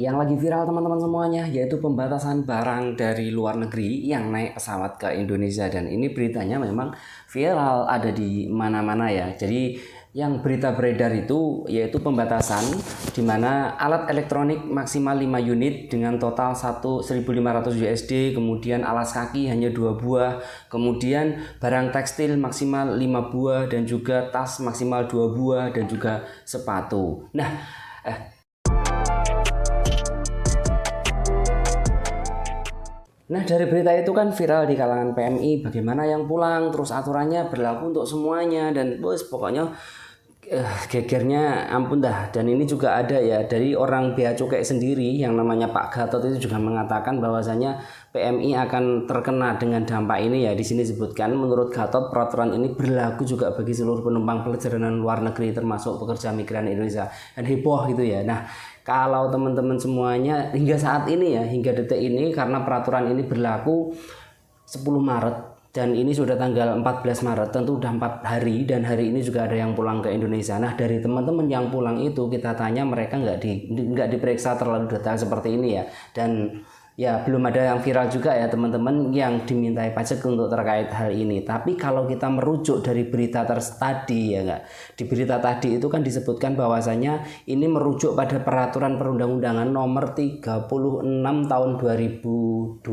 Yang lagi viral teman-teman semuanya yaitu pembatasan barang dari luar negeri yang naik pesawat ke Indonesia, dan ini beritanya memang viral ada di mana-mana ya. Jadi yang berita beredar itu yaitu pembatasan di mana alat elektronik maksimal 5 unit dengan total 1.500 USD, kemudian alas kaki hanya 2 buah, kemudian barang tekstil maksimal 5 buah, dan juga tas maksimal 2 buah, dan juga sepatu. Nah, dari berita itu kan viral di kalangan PMI bagaimana yang pulang, terus aturannya berlaku untuk semuanya, dan bos pokoknya gegernya ampun dah. Dan ini juga ada ya dari orang Bea Cukai sendiri yang namanya Pak Gatot itu juga mengatakan bahwasanya PMI akan terkena dengan dampak ini ya. Di sini disebutkan menurut Gatot peraturan ini berlaku juga bagi seluruh penumpang perjalanan luar negeri termasuk pekerja migran Indonesia, dan heboh gitu ya. Nah, kalau teman-teman semuanya hingga saat ini ya, hingga detik ini, karena peraturan ini berlaku 10 Maret dan ini sudah tanggal 14 Maret, tentu udah 4 hari, dan hari ini juga ada yang pulang ke Indonesia. Nah, dari teman-teman yang pulang itu kita tanya, mereka nggak diperiksa terlalu detail seperti ini ya. Dan ya belum ada yang viral juga ya teman-teman yang dimintai pajak untuk terkait hal ini. Tapi kalau kita merujuk dari berita tadi ya enggak, di berita tadi itu kan disebutkan bahwasanya ini merujuk pada peraturan perundang-undangan nomor 36 tahun 2023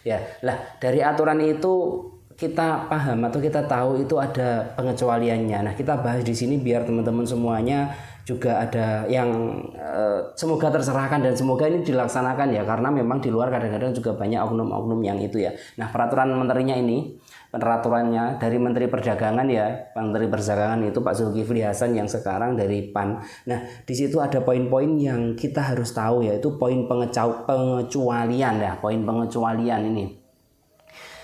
ya. Lah, dari aturan itu kita paham atau kita tahu itu ada pengecualiannya. Nah, kita bahas di sini biar teman-teman semuanya juga ada yang semoga terserahkan dan semoga ini dilaksanakan ya, karena memang di luar kadang-kadang juga banyak oknum-oknum yang itu ya. Nah, peraturan menterinya ini, peraturannya dari Menteri Perdagangan ya, Menteri Perdagangan itu Pak Zulkifli Hasan yang sekarang dari PAN. Nah, di situ ada poin-poin yang kita harus tahu, yaitu poin pengecualian ya, poin pengecualian ini.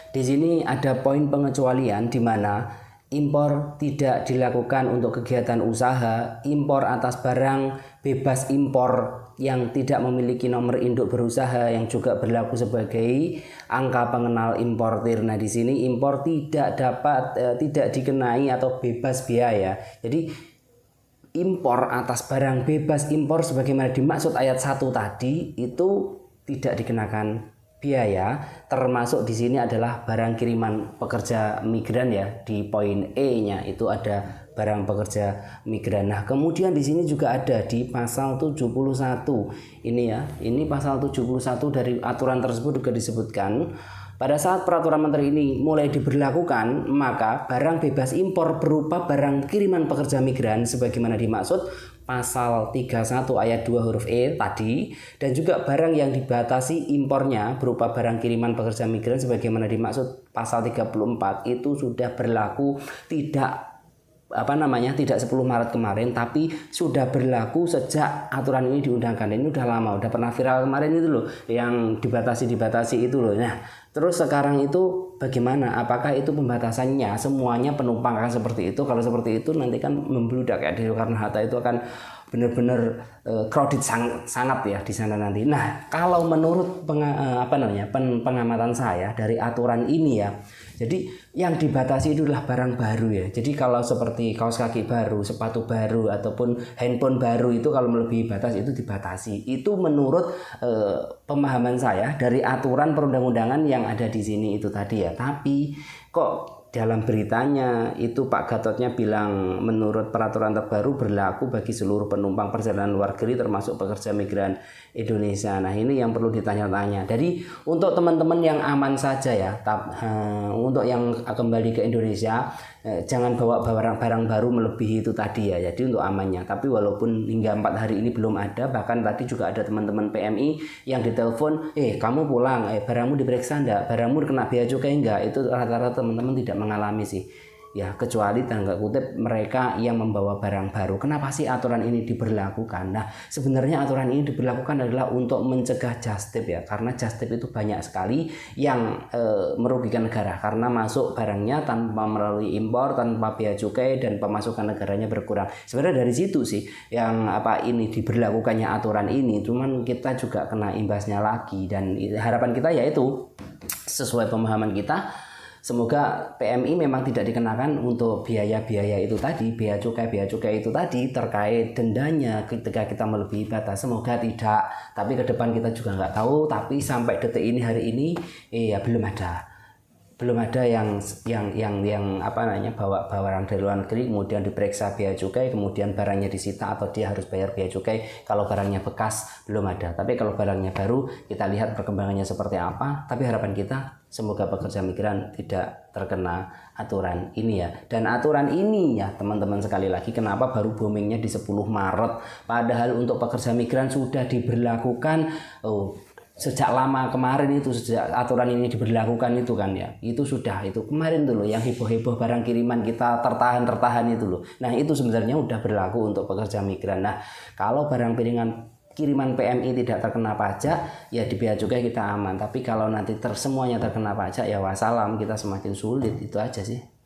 Di sini ada poin pengecualian di mana impor tidak dilakukan untuk kegiatan usaha, impor atas barang bebas impor yang tidak memiliki nomor induk berusaha yang juga berlaku sebagai angka pengenal importir. Nah, di sini impor tidak dikenai atau bebas biaya. Jadi impor atas barang bebas impor sebagaimana dimaksud ayat 1 tadi itu tidak dikenakan biaya, termasuk di sini adalah barang kiriman pekerja migran ya. Di poin E-nya itu ada barang pekerja migran. Nah, kemudian di sini juga ada di pasal 71. Ini ya, ini pasal 71 dari aturan tersebut juga disebutkan pada saat peraturan menteri ini mulai diberlakukan, maka barang bebas impor berupa barang kiriman pekerja migran sebagaimana dimaksud pasal 31 ayat 2 huruf E tadi, dan juga barang yang dibatasi impornya berupa barang kiriman pekerja migran sebagaimana dimaksud pasal 34 itu sudah berlaku tidak tidak 10 Maret kemarin, tapi sudah berlaku sejak aturan ini diundangkan. Ini udah lama, udah pernah viral kemarin itu loh, yang dibatasi itu loh. Nah, terus sekarang itu bagaimana? Apakah itu pembatasannya semuanya penumpang akan seperti itu? Kalau seperti itu nanti kan membludak ya, di Soekarno-Hatta itu akan benar-benar crowded sangat ya di sana nanti. Nah, kalau menurut pengamatan saya dari aturan ini ya, jadi yang dibatasi itu adalah barang baru ya. Jadi kalau seperti kaos kaki baru, sepatu baru, ataupun handphone baru itu kalau melebihi batas itu dibatasi. Itu menurut pemahaman saya dari aturan perundang-undangan yang ada di sini itu tadi ya. Tapi kok dalam beritanya itu Pak Gatotnya bilang menurut peraturan terbaru berlaku bagi seluruh penumpang perjalanan luar negeri termasuk pekerja migran Indonesia. Nah, ini yang perlu ditanya-tanya. Jadi untuk teman-teman yang aman saja ya, untuk yang kembali ke Indonesia jangan bawa barang-barang baru melebihi itu tadi ya. Jadi untuk amannya. Tapi walaupun hingga 4 hari ini belum ada, bahkan tadi juga ada teman-teman PMI yang ditelepon, kamu pulang, barangmu diperiksa enggak? Barangmu kena bea cukai enggak? Itu rata-rata teman-teman tidak mengalami sih ya, kecuali tanda kutip mereka yang membawa barang baru. Kenapa sih aturan ini diberlakukan? Nah, sebenarnya aturan ini diberlakukan adalah untuk mencegah just tip ya, karena just tip itu banyak sekali yang merugikan negara karena masuk barangnya tanpa melalui impor, tanpa bea cukai, dan pemasukan negaranya berkurang. Sebenarnya dari situ sih yang ini diberlakukannya aturan ini, cuman kita juga kena imbasnya lagi, dan harapan kita yaitu sesuai pemahaman kita semoga PMI memang tidak dikenakan untuk biaya-biaya itu tadi, biaya cukai itu tadi terkait dendanya ketika kita melebihi batas. Semoga tidak. Tapi ke depan kita juga nggak tahu. Tapi sampai detik ini, hari ini, ya belum ada yang apa namanya, bawa barang dari luar negeri kemudian diperiksa biaya cukai, kemudian barangnya disita atau dia harus bayar biaya cukai. Kalau barangnya bekas belum ada, tapi kalau barangnya baru kita lihat perkembangannya seperti apa. Tapi harapan kita semoga pekerja migran tidak terkena aturan ini ya. Dan aturan ini ya teman-teman, sekali lagi kenapa baru boomingnya di 10 Maret, padahal untuk pekerja migran sudah diberlakukan sejak lama kemarin itu, sejak aturan ini diberlakukan itu kan ya, itu sudah, itu kemarin dulu yang heboh-heboh barang kiriman kita tertahan itu loh. Nah itu sebenarnya udah berlaku untuk pekerja migran. Nah kalau barang kiriman PMI tidak terkena pajak ya di bea cukai kita aman, tapi kalau nanti semuanya terkena pajak ya wassalam, kita semakin sulit. Itu aja sih.